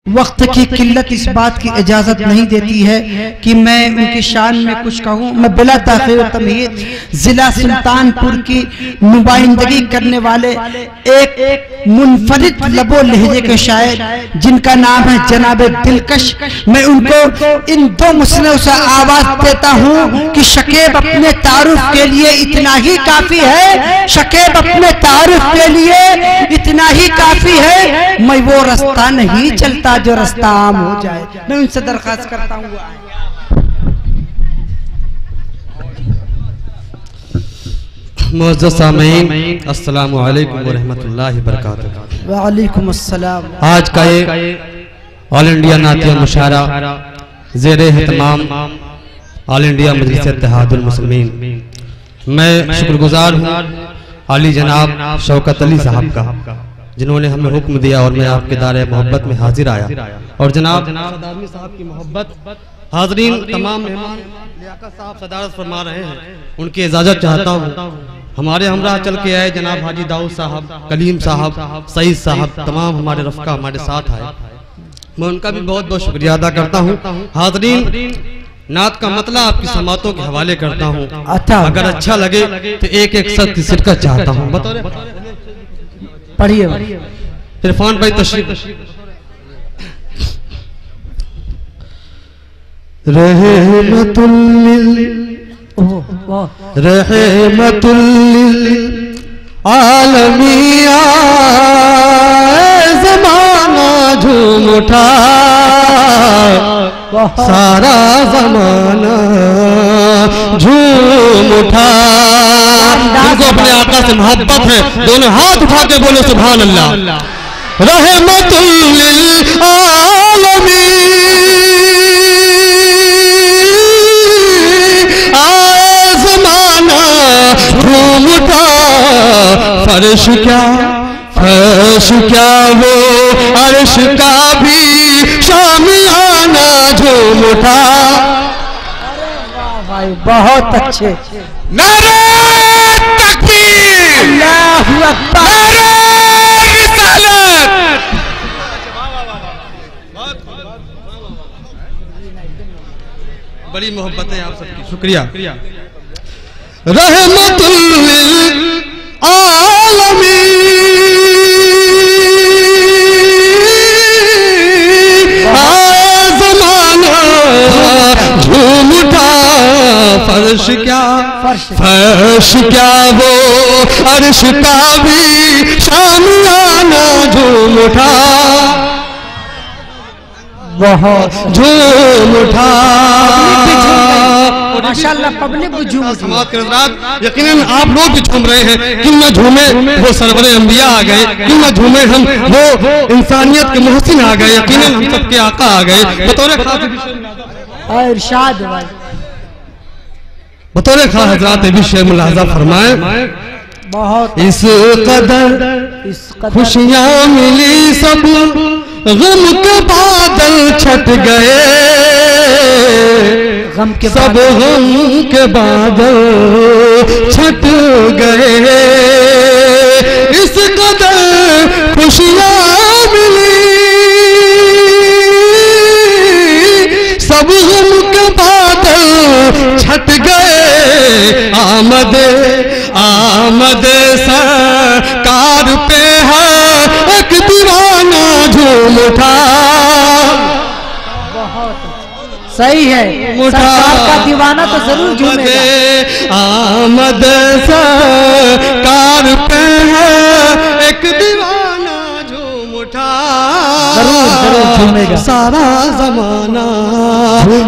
वक्त की किल्लत इस बात की इजाजत नहीं देती है कि मैं उनकी शान में कुछ कहूँ। मैं बिला ताख़ीर तमहीद जिला सुल्तानपुर की नुमाइंदगी करने वाले एक मुनफरिद लबो लहजे के शायर जिनका नाम है जनाबे दिलकश, मैं उनको इन दो मुसनों से आवाज देता हूँ कि शकीब अपने तारुफ के लिए इतना ही काफी है, शकीब अपने तारुफ के लिए इतना ही काफी है। मैं वो रास्ता नहीं चलता जो रास्ता आम हो जाए। मैं उनसे दरखास्त करता हूँ। मुअज़्ज़ज़ सामीन, अस्सलामु अलैकुम व रहमतुल्लाहि व बरकातुहू। वालेकुम अस्सलाम। आज का ये ऑल इंडिया नातिया मुशायरा ज़ेरे एहतमाम ऑल इंडिया मजलिस इत्तेहादुल मुस्लिमीन। मैं शुक्रगुजार हूँ आली जनाब शौकत अली साहब का, जिन्होंने हमें हुक्म दिया और मैं आपके दायरे मोहब्बत में हाजिर आया। और जनाब सदारमी साहब की मोहब्बत, हाजरीन तमाम मेहमान लियाकत साहब सदारत फरमा रहे हैं, उनकी इजाजत चाहता हूँ। हमारे हमरा चल के आए जनाब हाजी दाऊद साहब, कलीम साहब, सईद साहब, तमाम हमारे रफ़का हमारे साथ आए। मैं उनका भी बहुत बहुत शुक्रिया अदा करता हूँ। हाजरीन नात का मतलब आपकी समातों के हवाले करता हूँ। अगर अच्छा लगे तो एक एक शब्द की शिरकत चाहता हूँ। पढ़िए इरफान भाई तशरीफ। रहमतुल आलमिया ज़माना झूम उठा, सारा ज़माना झूम उठा। जिनको अपने आका से मोहब्बत है दोनों हाथ उठा के बोलो सुभान अल्लाह। रहमतुल लिल आलमीन आए ज़माना झूम उठा, फर्श क्या वो अर्श का भी शामियाना झूम उठा। भाई बहुत अच्छे। नारे तकबीर, अल्लाहु अकबर, नारे रिसालत। बड़ी मोहब्बत है आप सबकी, शुक्रिया। रहमतुल लिल आलमीन आए ज़माना झूम उठा, फर्श क्या वो अर्श का भी शामियाना झूम उठा, बहुत झूम उठा। माशाअल्लाह पब्लिक भी झूम उठी। यकीनन आप लोग भी झूम रहे हैं। क्यों न झूमे वो सरवरे अंबिया आ गए, क्यों न झूमे हम वो इंसानियत के मोहसिन आ गए, यकीनन हम सबके आका आ गए। बतौर खास इरशाद भाई, बतौर खास हजरात विषय मुलाहजा फरमाए। बहुत इस कदर खुशियाँ मिली, सब गम के बादल छट गए, सब गम के बादल छट गए। इस कदर खुशियाँ मिली, सब गम के बादल छट गए। आमद सरकार पे है एक दीवाना झूम उठा। सही है, सरकार का दीवाना तो जरूर झूमेगा। आमद सरकार पे है एक दीवाना झूम उठा, जरूर झूमेगा। सारा जमाना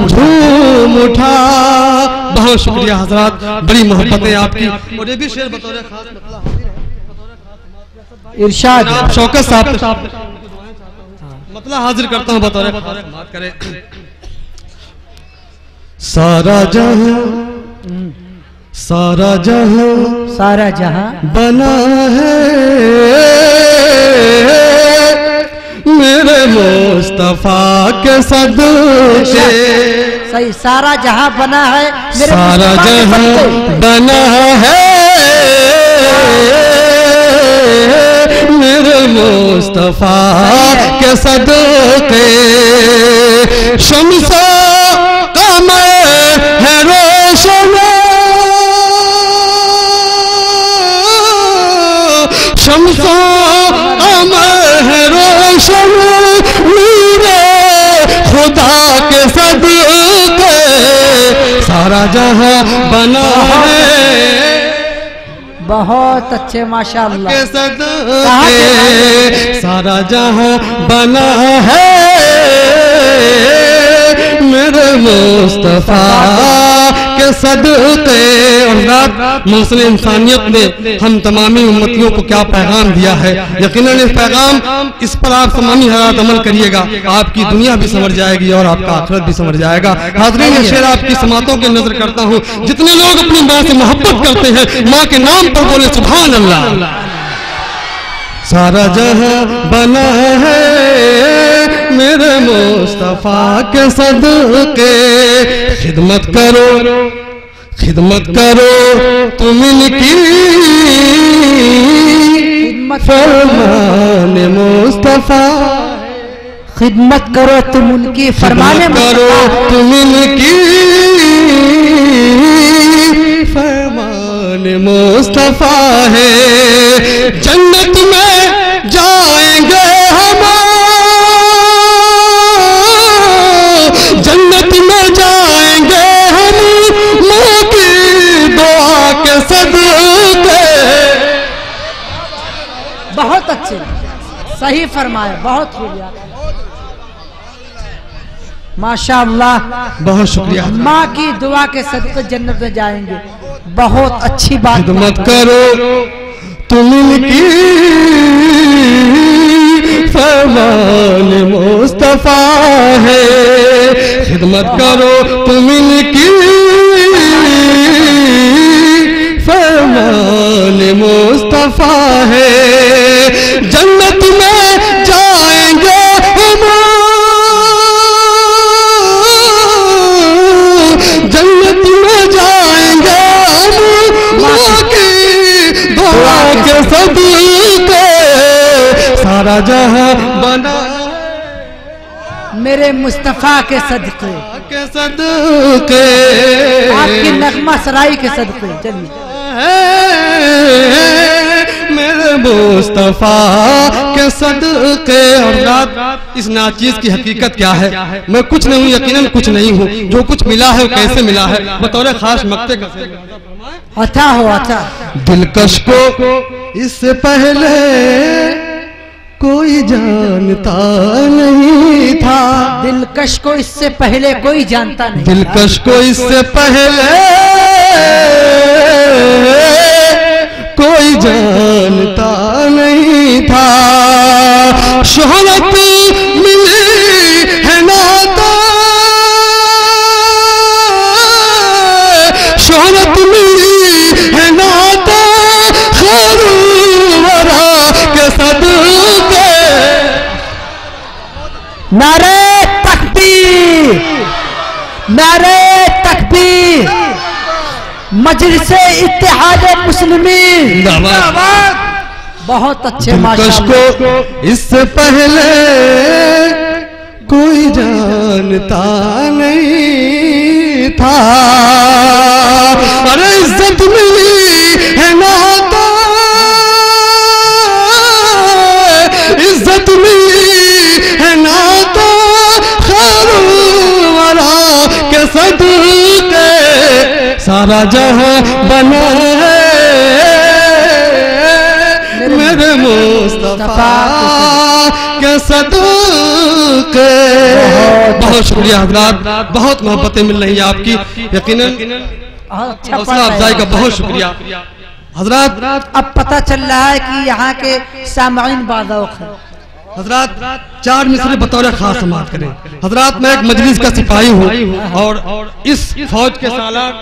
झूम उठा। बहुत शुक्रिया हजरात, बड़ी मोहब्बत है आपकी। और ये भी शेर बतौर खास इरशाद शौकत साहब मतलब हाजिर करता हूँ बतौर बात करें। सारा जहां बना है मेरे मुस्तफा के सदक़े। सही, सारा जहां बना है मेरे सारा जहां बना है मेरे मुस्तफा के सदके शम्सो कमर है रोशन, शम्सो कमर है रोशन, नूरे खुदा के सदके सारा जहां बना है। बहुत अच्छे माशाअल्लाह। के सदके सारा जहां बना है, मेरे मुस्तफा के सदके। और मुस्लिम इंसानियत ने हम तमामी उम्मतियों को क्या पैगाम दिया है, यकीनन इस पैगाम इस पर आप तमामी हयात अमल करिएगा, आपकी दुनिया भी समझ जाएगी और आपका आखिरत भी समझ जाएगा। हाज़रीन, शेर आपकी समातों की नजर करता हूँ। जितने लोग अपनी माँ से मोहब्बत करते हैं, माँ के नाम पर बोले सुभान अल्लाह। सारा जहां बना है मेरे मुस्तफा के सदके, खिदमत करो तुम इनकी, फरमान मुस्तफा। खिदमत करो तुम उनकी, फरमाने करो तुम इनकी, फरमान मुस्तफा है। जन्नत में जाएंगे हम, जन्नत में जाएंगे हम, माँ की दुआ के सदके। बहुत अच्छे, सही फरमाया, बहुत बढ़िया माशाअल्लाह। बहुत शुक्रिया। माँ की दुआ के सदके जन्नत में जाएंगे, बहुत अच्छी बात। खिदमत करो तुम इनकी, फरमान मुस्तफा है। खिदमत करो तुम इनकी, फरमान मुस्तफा है। जन्नत में जाएंगे हम, जन्नत में जाएंगे हम, माँ की दुआ के सदके सारा जहां बना मेरे मुस्तफा के सदके, आपकी नगमा सराई के सदके। चलिए, मेरे मुस्तफा के सदके। और रात इस नाचीज की हकीकत क्या है, मैं कुछ नहीं हूँ, यकीनन कुछ नहीं हूँ। जो कुछ मिला है वो कैसे मिला है, बतौर खास मक्ते का अच्छा हो अच्छा। दिलकश को इससे पहले कोई जानता नहीं था, दिलकश को इससे पहले कोई जानता नहीं, दिलकश को इससे पहले कोई जानता नहीं था। शोहरत मिली है नाता, शोहरत मिली है नाता, खैरुल्वरा के सदके। नारे तकबीर, नारे तकबीर, मजलिसे इत्तेहाद मुस्लिमीन। बहुत अच्छे माशाअल्लाह। को इससे पहले कोई जानता नहीं था, अरे इज्जत मिली है नाता, इज्जत मिली है नाता, खैरुल्वरा के सदके सारा जहां बना है मेरे मुस्तफा के सदके। बहुत शुक्रिया हज़रात, बहुत मोहब्बतें मिल रही है आपकी, यकीनन हौसला अफजाई का बहुत शुक्रिया हज़रात। अब पता चल रहा है कि यहाँ के सामईन बाज़ौक़ है। हज़रात 4 मिसरे बतौर खास समाअत करें। हज़रात, मैं एक मजलिस का सिपाही हूँ और इस फौज के सालार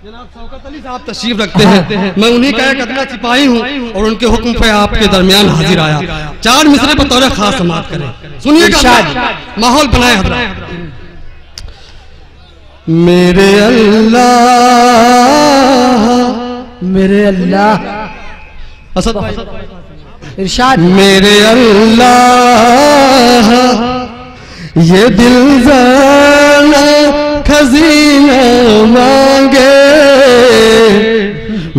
जनाब शौकत अली साहब तशरीफ रखते हैं। मैं उन्हीं का एक अदना सिपाही हूँ और उनके हुक्म पे आपके दरमियान हाजिर आया। 4 मिसरे बतौर खास समाअत करें, सुनिएगा, माहौल बनाए हज़रात। मेरे अल्लाह, मेरे अल्लाह। असद भाई इरशाद। मेरे अल्लाह ये दिल जाना खजीना मांगे,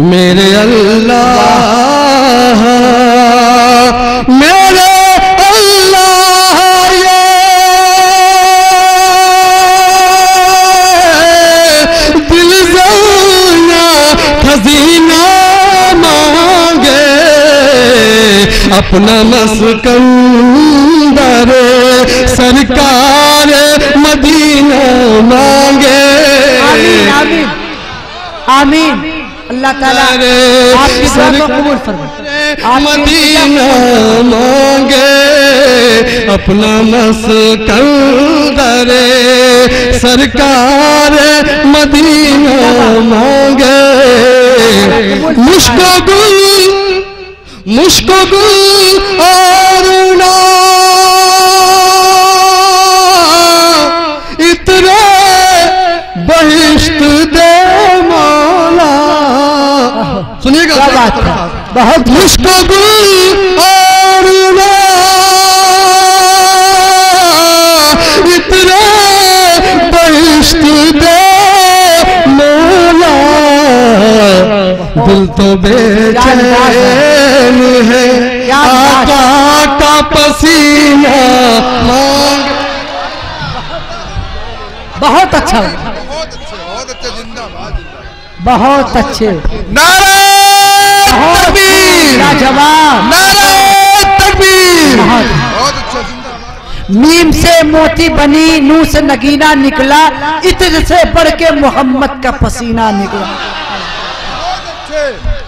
मेरे अल्लाह मेरे अल्लाह ये दिल जाना खजीना मांगे, अपना मस्कंदर सरकार मदीना मांगे। आमीन आमीन आमीन। अल्लाह ताला आपकी दुआ को कबूल फरमाए। मदीना मांगे, अपना मस्कंदर सरकार मदीना मांगे। मुश्को गुल और ना इतने बहिश्त दे मौला। सुनिएगा, क्या बात है, बहुत मुश्को गुल और ना इतने बहिश्त दे मौला। दिल तो बेचैन है आका का पसीना मांग। बहुत अच्छा, बहुत अच्छे जिंदाबाद। बहुत अच्छे, नारे तकबीर, लाजवाब, नारे तकबीर। बहुत अच्छा जिंदाबाद। मीम से मोती बनी, नू से नगीना निकला, इत्र से बढ़ के मोहम्मद का पसीना निकला।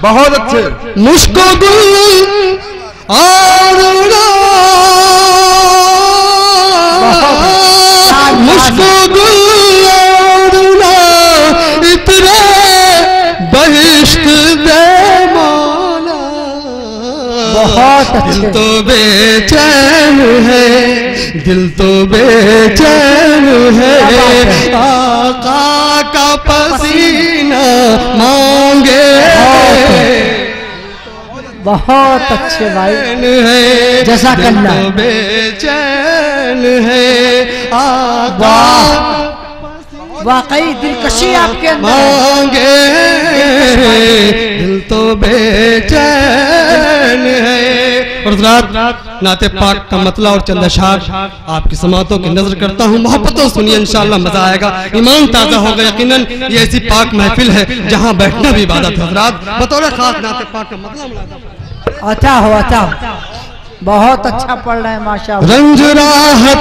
बहुत अच्छे। मुश्को गुल और मुश्को गुल और इतने बहिश्त दे मौला। बहुत अच्छे। दिल तो बेचैन है, दिल तो बेचैन है आका का पसीना मांगे। बहुत अच्छे भाई, जज़ाकल्लाह। दिल तो बेचैन है आका वाकई दिलकशी आपके अंदर है। मांगे, दिल तो बेचैन है। और नाते पाक का मतला और चंद अशार आपकी समातों की नजर करता हूँ। मोहब्बतों सुनिए, इंशाअल्लाह मजा आएगा, ईमान ताजा होगा यकीनन। ये ऐसी पाक महफिल है जहाँ बैठना भी इबादत है। हज़रात बतौर खास नाते पाक का मतला अच्छा हो, अच्छा हो। बहुत अच्छा पढ़ रहे हैं माशाअल्लाह। रंज राहत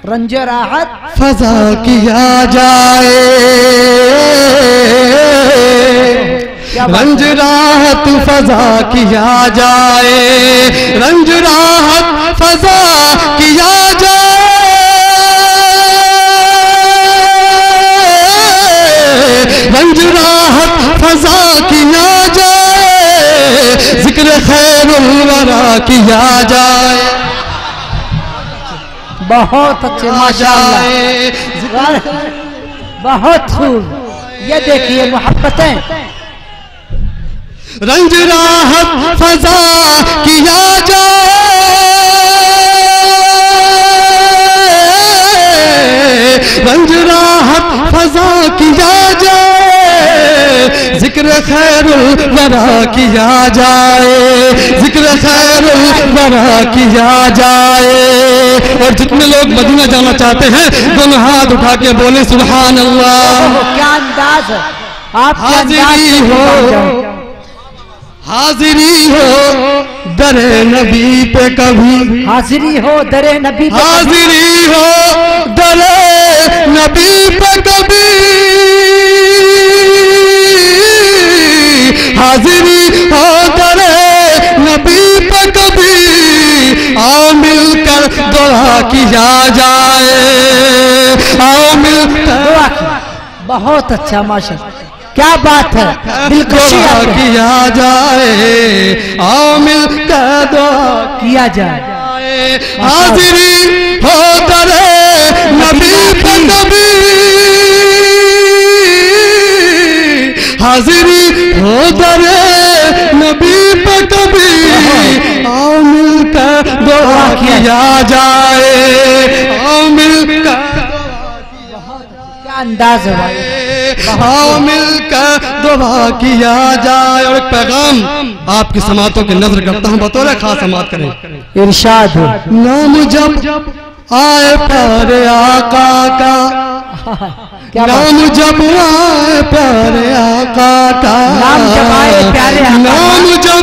रंज राहत फजा किया जाए, रंज राहत फजा किया जाए, रंज राहत फजा किया जाए, रंज राहत फजा किया जाए, जिक्र खैरुल वरा किया जाए। बहुत अच्छे माशाअल्लाह, बहुत खूब। ये देखिए मोहब्बतें, रंज राहत फजा किया जाए, रंज राहत फजा किया जाए, जिक्र खैरुल वरा किया जाए, जिक्र खैरुल वरा किया जाए। और जितने लोग मदीना जाना चाहते हैं दोनों हाथ उठा के बोले सुभान अल्लाह। क्या अंदाज है आपके, हाजिरी हो, हाजिरी हो दरे नबी पे कभी, हाजिरी हो दरे नबी पे, हाजिरी हो दरे नबी पे कभी, हाजिरी हो दरे नबी पे कभी, आओ मिलकर दुआ किया जाए, आओ मिलकर दुआ की। बहुत अच्छा माशाअल्लाह, क्या बात है, दिलकशी दुआ आपके। किया जाए, आओ मिलकर दुआ किया जाए। हाजिरी हो दरे नबी पे कभी, हाजिरी हो दरे नबी पे कभी, किया जाए, आओ मिलकर क्या अंदाज है भाई, आओ मिलकर दुआ किया जाए। और एक पैगाम आपकी समातों की नजर करता हूँ, बतौर खास समात करें। इरशाद नाम जब आए प्यारे आका का, नाम जब आए प्यारे आका का, नाम जब आए प्यारे आका, नाम जब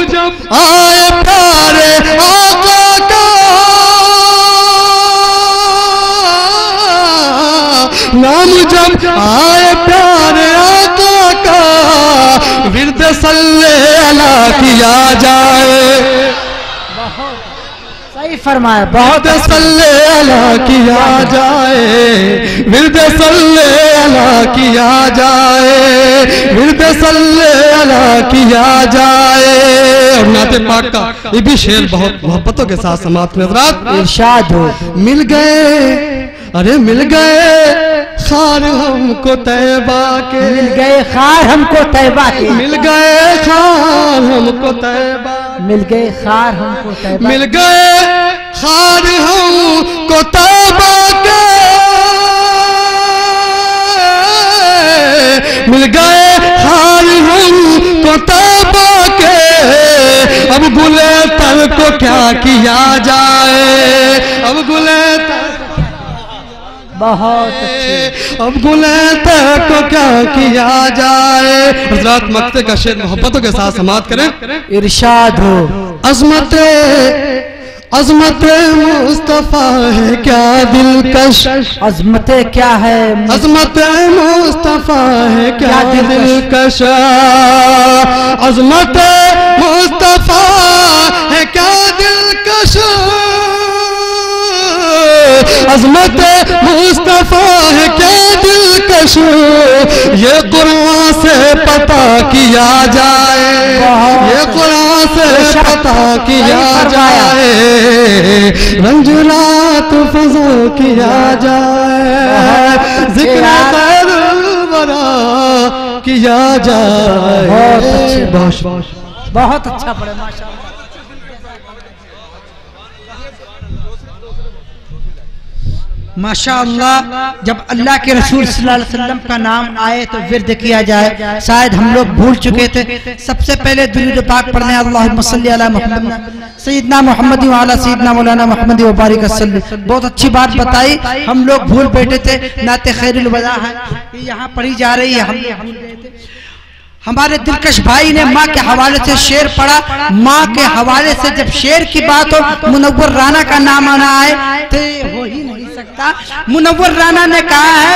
आए प्यारे आका का, नाम जब आए प्यारे आका का, विर्द सल्ले अला किया जाए, सही फरमाया, बहुत सल्ले अला किया जाए, विर्द सल्ले अला किया जाए, विर्द सल्ले अला किया जाए। और नाते पाक का ये भी शेर बहुत मोहब्बतों के साथ समाप्त में हज़रात इरशाद हो। मिल गए, अरे मिल गए खार हमको तैबा के, मिल गए खार हमको तैबा के, मिल गए खार हमको तैबा, मिल गए खार हमको तैबा, मिल गए खार हमको तैबा के, मिल गए खार हमको तैबा के। अब गुले तर को क्या किया जाए, अब गुले तर बहुत अच्छे, अब गुले तक को क्या किया जाए। हज़रात मक्ते का शेर मोहब्बतों के साथ समाप्त करें। इरशाद हो। अज़मत अज़मत मुस्तफा है क्या दिलकश, अज़मत क्या है, अज़मत मुस्तफा है क्या दिलकश, अज़मत मुस्तफा है क्या दिलकश, अज़मत मुस्तफा है क्या दिलकश, ये कुरान से पता किया जाए, ये कुरान से पता किया जाए, रंजुरात फज़ा किया जाए, ज़िक्र खैर वरा किया जाए। बहुत अच्छे, बहुत अच्छा पढ़े माशाअल्लाह। माशाअल्लाह, जब अल्लाह के रसूल सल्लल्लाहु अलैहि वसल्लम का नाम आए तो विर्द किया जाए। शायद हम लोग भूल चुके थे। सबसे पहले दुरूद पाक पढ़ने, अल्लाहुम्मा सल्ली अला मुहम्मद सय्यदना मुहम्मद व अला सय्यदना मौलाना मुहम्मद व बारिक वसल्लम। बहुत अच्छी बात बताई, हम लोग भूल बैठे थे। नाते खैरुल वदा है ये यहाँ पढ़ी जा रही है, हम लोग भूल गए थे। हमारे दिलकश भाई ने माँ के हवाले से शेर पढ़ा। माँ के हवाले से जब शेर की बात हो, मुनव्वर राना का नाम आना आए तो हो ही नहीं सकता। मुनव्वर राना ने कहा है,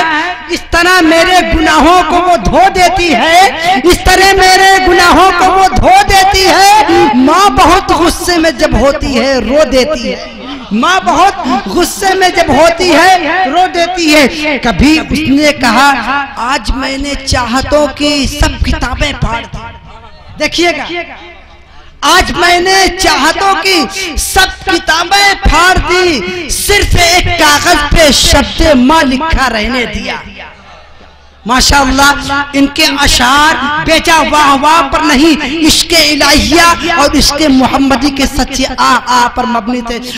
इस तरह मेरे गुनाहों को वो धो देती है, इस तरह मेरे गुनाहों को वो धो देती है। माँ बहुत गुस्से में जब होती है रो देती है, माँ बहुत गुस्से में जब होती है रो देती है। कभी उसने कहा, आज मैंने चाहतों की सब किताबें फाड़ दी। देखिएगा, आज मैंने चाहतों की सब किताबें फाड़ दी, सिर्फ एक कागज पे शब्द माँ लिखा रहने दिया। माशाअल्लाह, इनके अशार बेचा वाह वाह पर नहीं, इश्के इलाहिया और इश्के मोहम्मदी के सच्चे आ पर मबनी थे।